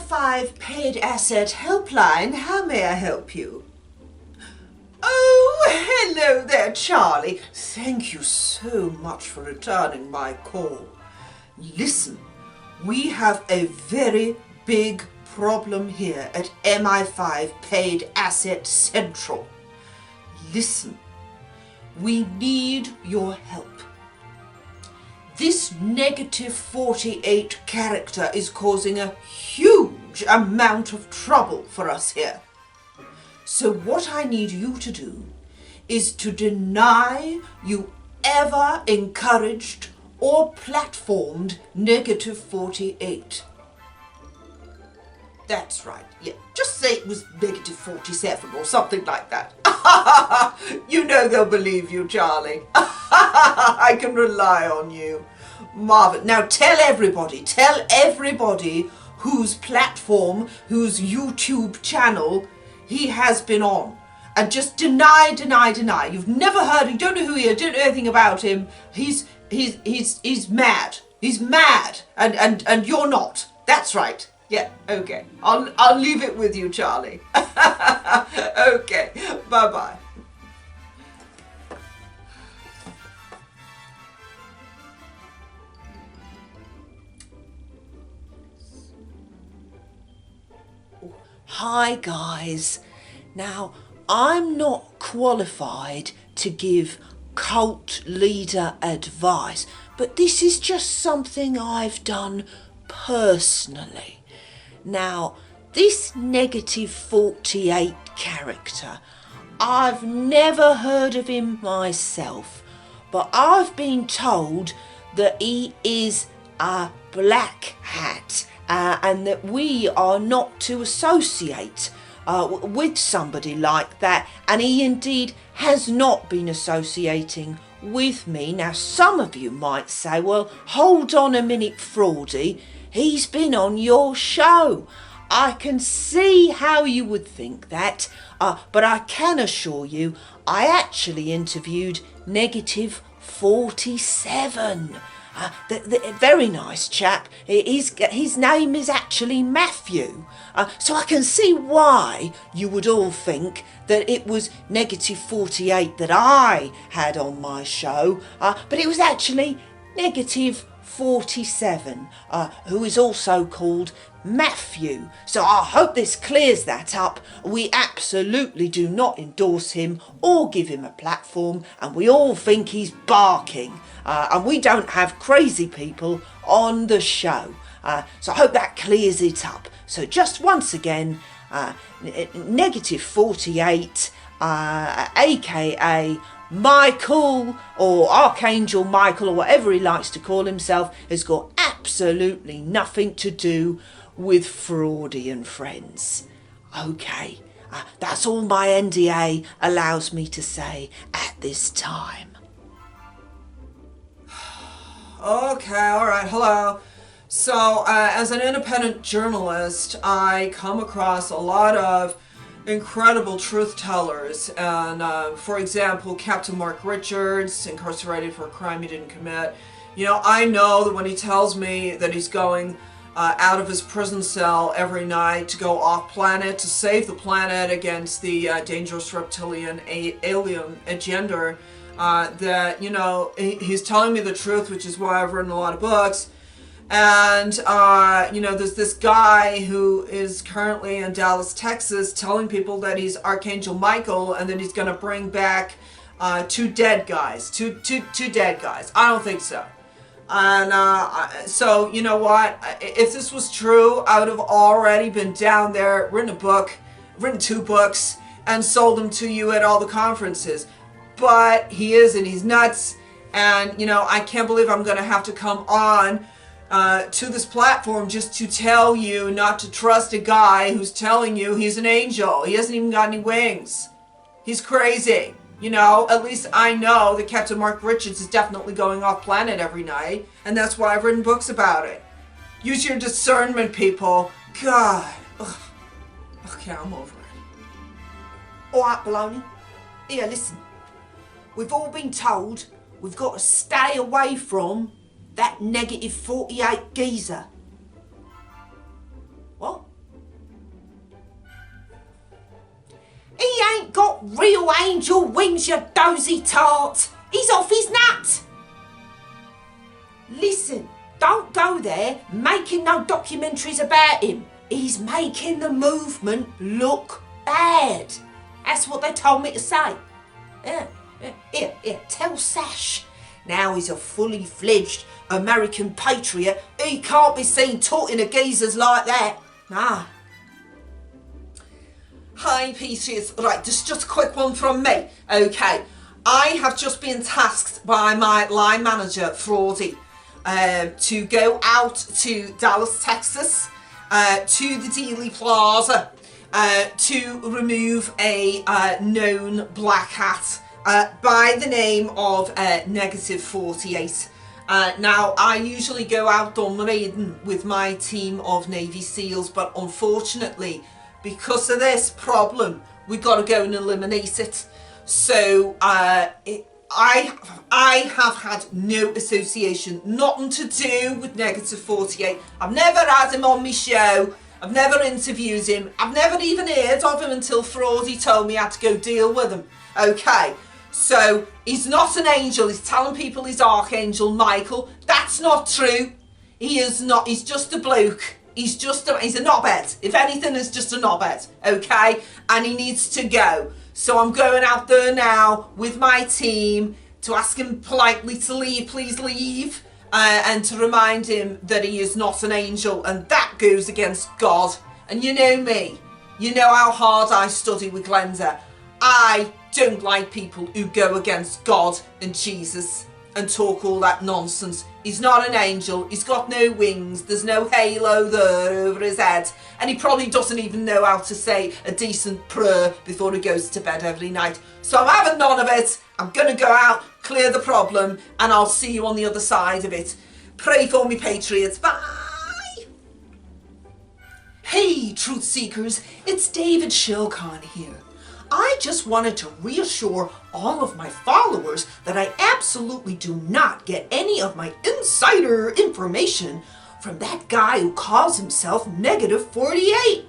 MI5 paid asset helpline, how may I help you? Oh, hello there, Charlie. Thank you so much for returning my call. Listen, we have a very big problem here at MI5 Paid Asset Central. Listen, we need your help. This negative 48 character is causing a huge amount of trouble for us here. So what I need you to do is to deny you ever encouraged or platformed negative 48. That's right, yeah. Just say it was negative 47 or something like that. You know they'll believe you, Charlie. I can rely on you. Marvin, now tell everybody whose platform, whose YouTube channel he has been on. And just deny. You've never heard, you don't know who he is, don't know anything about him. He's mad. He's mad. And you're not. That's right. Yeah, okay. I'll leave it with you, Charlie. Okay. Bye-bye. Hi guys. Now, I'm not qualified to give cult leader advice, but this is just something I've done personally. Now, this negative 48 character, I've never heard of him myself, but I've been told that he is a black hat. And that we are not to associate with somebody like that, and he indeed has not been associating with me. Now some of you might say, well, hold on a minute, Fraudy, he's been on your show. I can see how you would think that, but I can assure you I actually interviewed negative 47. The very nice chap. His name is actually Matthew. So I can see why you would all think that it was negative 48 that I had on my show, but it was actually negative 47, who is also called Matthew. So I hope this clears that up. We absolutely do not endorse him or give him a platform, and we all think he's barking. And we don't have crazy people on the show. So I hope that clears it up. So just once again, negative 48, aka Michael, or Archangel Michael, or whatever he likes to call himself, has got absolutely nothing to do with Fraudy and friends. Okay, that's all my NDA allows me to say at this time. Okay, alright, hello. So, as an independent journalist, I come across a lot of incredible truth tellers, and for example, Captain Mark Richards, incarcerated for a crime he didn't commit. You know, I know that when he tells me that he's going out of his prison cell every night to go off planet to save the planet against the dangerous reptilian alien agenda, that, you know, he's telling me the truth, which is why I've written a lot of books. And, you know, there's this guy who is currently in Dallas, Texas, telling people that he's Archangel Michael and that he's going to bring back two dead guys. Two dead guys. I don't think so. And so, you know what? If this was true, I would have already been down there, written two books, and sold them to you at all the conferences. But he isn't. He's nuts. And, you know, I can't believe I'm going to have to come on to this platform just to tell you not to trust a guy who's telling you he's an angel. He hasn't even got any wings. He's crazy. You know, at least I know that Captain Mark Richards is definitely going off planet every night, and that's why I've written books about it. Use your discernment, people. God. Ugh. Okay, I'm over it. Alright, baloney. Here, listen. We've all been told we've got to stay away from that negative 48 geezer. What? He ain't got real angel wings, you dozy tart. He's off his nut. Listen, don't go there making no documentaries about him. He's making the movement look bad. That's what they told me to say. Here, tell Sash. Now he's a fully fledged American patriot. He can't be seen talking to geezers like that. Nah. Hi, Patriots. Right, just a quick one from me. Okay, I have just been tasked by my line manager, Fraudy, to go out to Dallas, Texas, to the Dealey Plaza, to remove a known black hat by the name of Negative 48. Now, I usually go out on the maiden with my team of Navy SEALs, but unfortunately, because of this problem, we got to go and eliminate it. So I have had no association, nothing to do with Negative 48. I've never had him on my show. I've never interviewed him. I've never even heard of him until Fraudy told me I had to go deal with him. Okay, so he's not an angel. He's telling people he's Archangel Michael. That's not true. He is not. He's just a bloke. He's a knobhead. If anything, he's just a knobhead, okay? And he needs to go. So I'm going out there now with my team to ask him politely to leave, please leave, and to remind him that he is not an angel, and that goes against God. And you know me. You know how hard I study with Glenda. I don't like people who go against God and Jesus and talk all that nonsense. He's not an angel, he's got no wings, there's no halo there over his head, and he probably doesn't even know how to say a decent prayer before he goes to bed every night. So I'm having none of it. I'm gonna go out, clear the problem, and I'll see you on the other side of it. Pray for me, Patriots. Bye! Hey, truth seekers, it's David Shilcon here. I just wanted to reassure all of my followers that I absolutely do not get any of my insider information from that guy who calls himself Negative 48.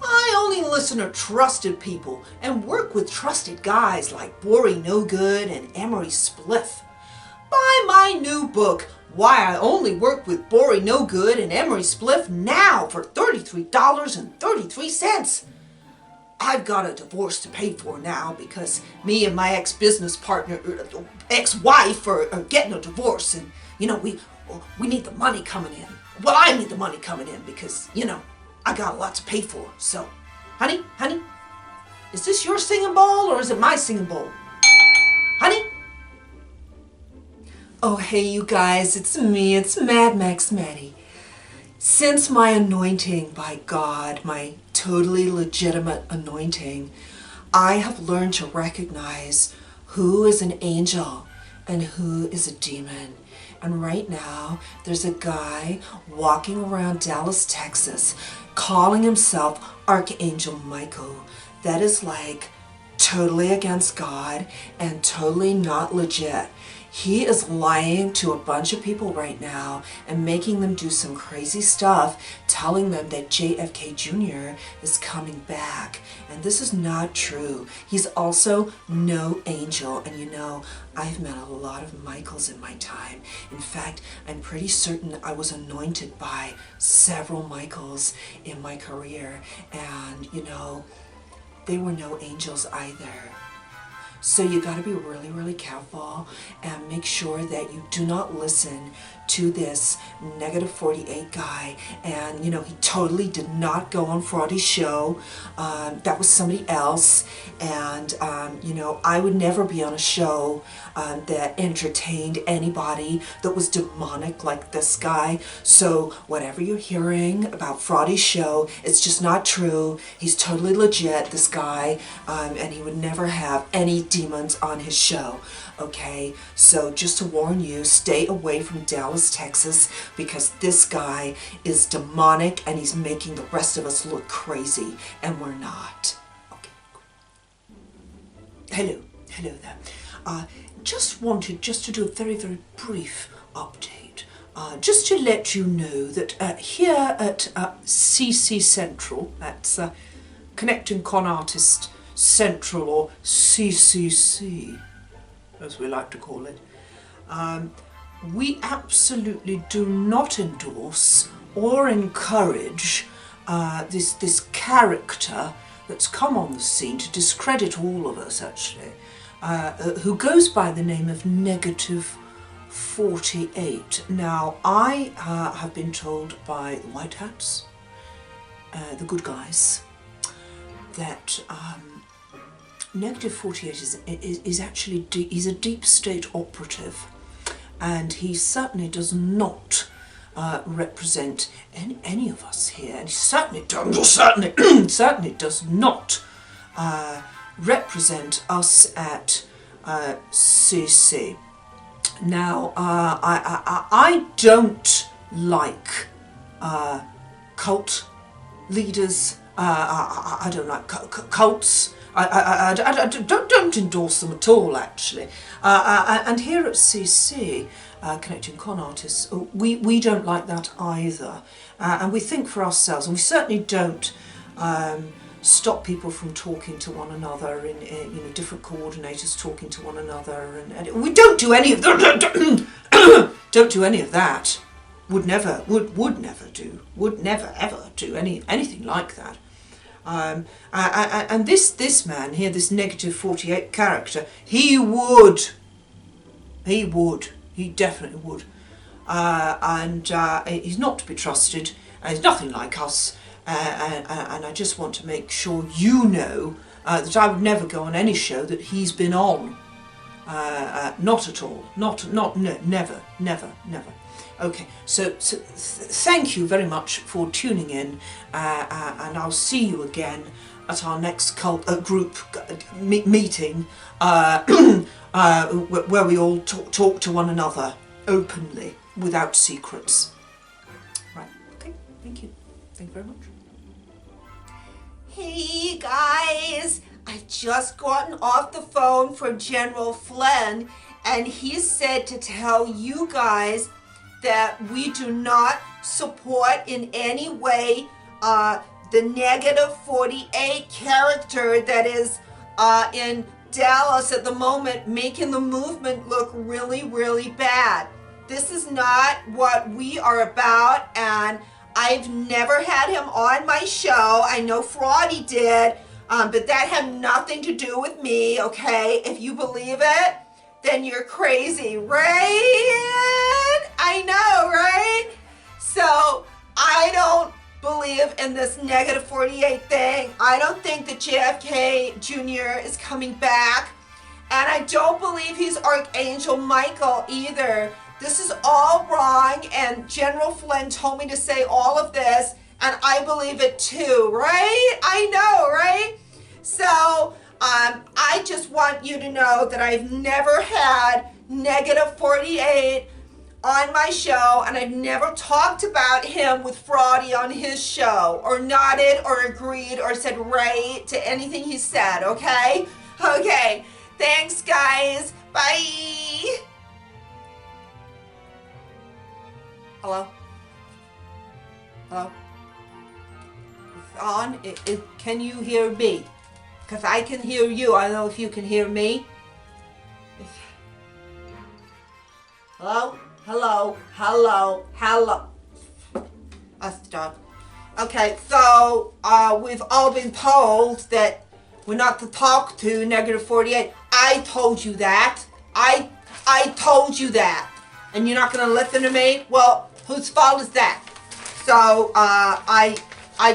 I only listen to trusted people and work with trusted guys like Bory No Good and Emery Spliff. Buy my new book, Why I Only Work with Bory No Good and Emery Spliff, now for $33.33. I've got a divorce to pay for now because me and my ex-business partner, ex-wife are getting a divorce, and you know, we need the money coming in. Well, I need the money coming in because, you know, I got a lot to pay for. So, honey, is this your singing bowl or is it my singing bowl? Honey? Oh, hey, you guys, it's me, it's Mad Max Maddie. Since my anointing by God, my totally legitimate anointing, I have learned to recognize who is an angel and who is a demon. And right now, there's a guy walking around Dallas, Texas, calling himself Archangel Michael. That is like totally against God and totally not legit. He is lying to a bunch of people right now and making them do some crazy stuff, telling them that JFK Jr. is coming back. And this is not true. He's also no angel. And you know, I've met a lot of Michaels in my time. In fact, I'm pretty certain I was anointed by several Michaels in my career. And you know, they were no angels either. So you got to be really, really careful and make sure that you do not listen to this Negative 48 guy. And you know, he totally did not go on Fraudy's show. That was somebody else. And you know, I would never be on a show that entertained anybody that was demonic like this guy. So whatever you're hearing about Fraudy's show, it's just not true. He's totally legit, this guy, and he would never have any demons on his show. Okay, so just to warn you, stay away from Dallas, Texas, because this guy is demonic and he's making the rest of us look crazy, and we're not. Okay. Hello there. Just wanted to do a very, very brief update. Just to let you know that here at CC Central, that's Connecting Con Artist Central, or CCC, as we like to call it, we absolutely do not endorse or encourage this character that's come on the scene to discredit all of us, actually, who goes by the name of Negative 48. Now, I have been told by the White Hats, the good guys, that Negative 48 is actually he's a deep state operative, and he certainly does not represent any of us here, and he certainly does not represent us at CC. Now, I don't like cult leaders. I don't like cults. I don't endorse them at all, actually. And here at CC, Connecting Con Artists, we don't like that either. And we think for ourselves, and we certainly don't stop people from talking to one another, in different coordinators talking to one another, and we don't do any of that. Don't do any of that. Would never ever do anything like that. And this man here, this Negative 48 character, he definitely would, and he's not to be trusted. He's nothing like us. And I just want to make sure you know that I would never go on any show that he's been on. Not at all. Never. Okay, so thank you very much for tuning in, and I'll see you again at our next group meeting, where we all talk to one another openly, without secrets. Right, okay, thank you. Thank you very much. Hey guys, I've just gotten off the phone from General Flynn, and he said to tell you guys that we do not support in any way the Negative 48 character that is in Dallas at the moment, making the movement look really, really bad. This is not what we are about, and I've never had him on my show. I know Fraudy did, but that had nothing to do with me, okay? If you believe it, then you're crazy, right? I know, right? So I don't believe in this Negative 48 thing. I don't think that JFK Jr. is coming back, and I don't believe he's Archangel Michael either. This is all wrong, and General Flynn told me to say all of this, and I believe it too, right? I know, right? So, I just want you to know that I've never had Negative 48 on my show, and I've never talked about him with Fraudy on his show, or nodded, or agreed, or said right to anything he said, okay? Okay, thanks guys, bye! Hello? Hello? It's on? Can you hear me? Because I can hear you. I don't know if you can hear me. Hello? Hello? Hello? Hello? Stop. Okay, so we've all been told that we're not to talk to Negative 48. I told you that. I told you that. And you're not going to listen to me? Well, whose fault is that? So, I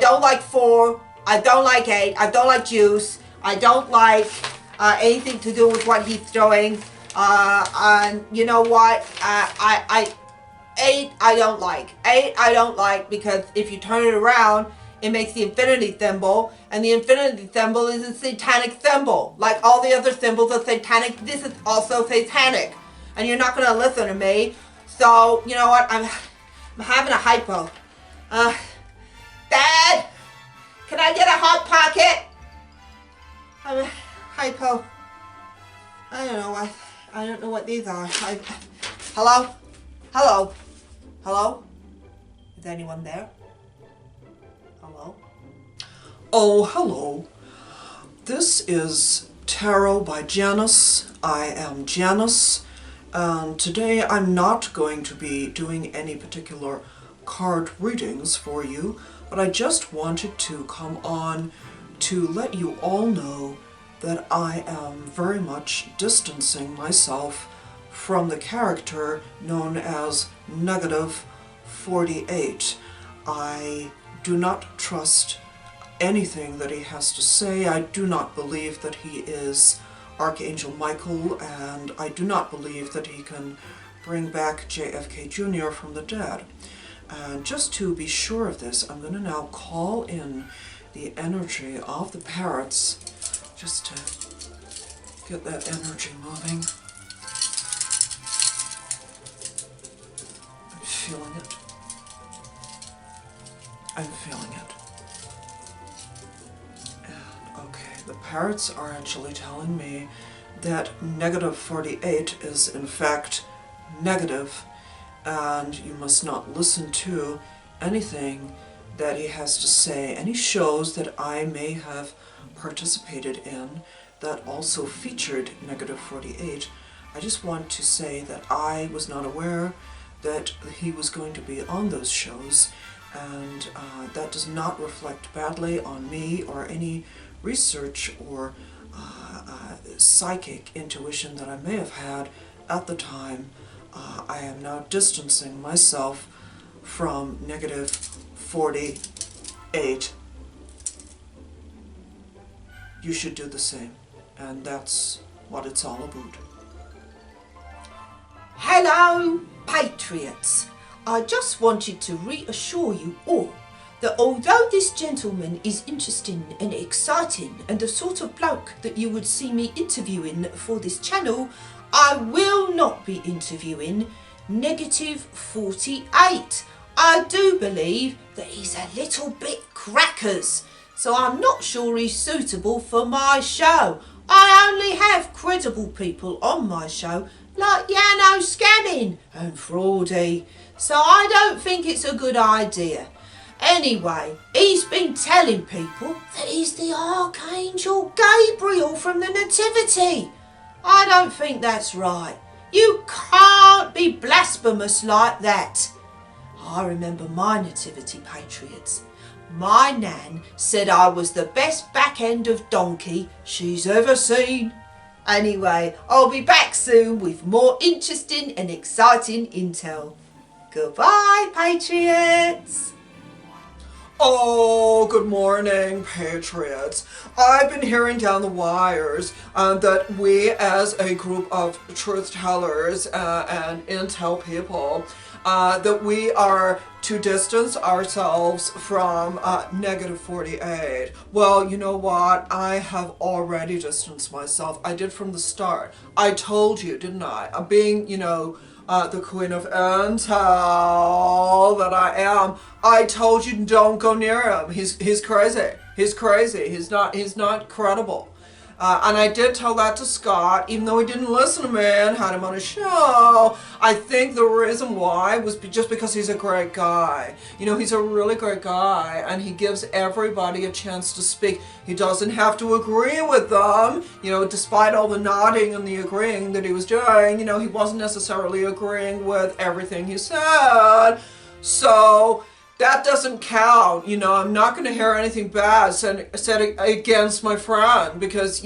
don't like 4, I don't like 8, I don't like juice, I don't like anything to do with what he's doing. And you know what? 8 I don't like. 8 I don't like, because if you turn it around, it makes the infinity symbol, and the infinity symbol is a satanic symbol. Like all the other symbols are satanic, this is also satanic. And you're not going to listen to me. So, you know what? I'm having a hypo. Dad, can I get a Hot Pocket? I'm a hypo. I don't know what these are. Hello? Hello? Hello? Is anyone there? Hello? Oh, hello. This is Tarot by Janice. I am Janice, and today I'm not going to be doing any particular card readings for you, but I just wanted to come on to let you all know that I am very much distancing myself from the character known as Negative 48. I do not trust anything that he has to say. I do not believe that he is Archangel Michael, and I do not believe that he can bring back JFK Jr. from the dead. And just to be sure of this, I'm going to now call in the energy of the parrots, just to get that energy moving. I'm feeling it. I'm feeling it. The parrots are actually telling me that Negative 48 is in fact negative, and you must not listen to anything that he has to say. Any shows that I may have participated in that also featured Negative 48, I just want to say that I was not aware that he was going to be on those shows, and that does not reflect badly on me or any research or psychic intuition that I may have had at the time. I am now distancing myself from Negative 48. You should do the same, and that's what it's all about. Hello, Patriots. I just wanted to reassure you all that although this gentleman is interesting and exciting and the sort of bloke that you would see me interviewing for this channel, I will not be interviewing Negative 48. I do believe that he's a little bit crackers, so I'm not sure he's suitable for my show. I only have credible people on my show like Yano Scanning and Fraudy, so I don't think it's a good idea. Anyway, he's been telling people that he's the Archangel Gabriel from the Nativity. I don't think that's right. You can't be blasphemous like that. I remember my Nativity, Patriots. My nan said I was the best back end of donkey she's ever seen. Anyway, I'll be back soon with more interesting and exciting intel. Goodbye, Patriots. Oh, good morning, Patriots. I've been hearing down the wires that we as a group of truth tellers and intel people, that we are to distance ourselves from Negative 48. Well, you know what? I have already distanced myself. I did from the start. I told you, didn't I? Being, the Queen of Intel that I am, I told you don't go near him. He's crazy. He's crazy. He's not credible. And I did tell that to Scott, even though he didn't listen to me and had him on a show. I think the reason why was just because he's a great guy. He's a really great guy, and he gives everybody a chance to speak. He doesn't have to agree with them. Despite all the nodding and the agreeing that he was doing, he wasn't necessarily agreeing with everything he said. So that doesn't count. I'm not going to hear anything bad said against my friend, because,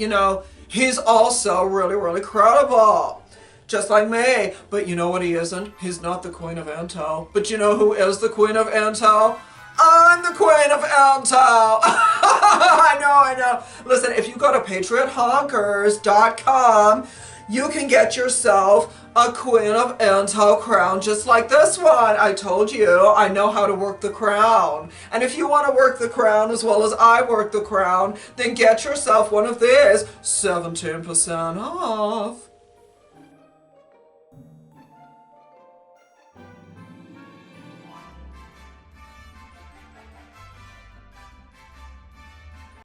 he's also really, really credible. Just like me. But you know what he isn't? He's not the Queen of Intel. But you know who is the Queen of Intel? I'm the Queen of Intel. I know. Listen, if you go to patriothonkers.com, you can get yourself a Queen of Intel crown just like this one. I told you, I know how to work the crown. And if you want to work the crown as well as I work the crown, then get yourself one of these, 17% off.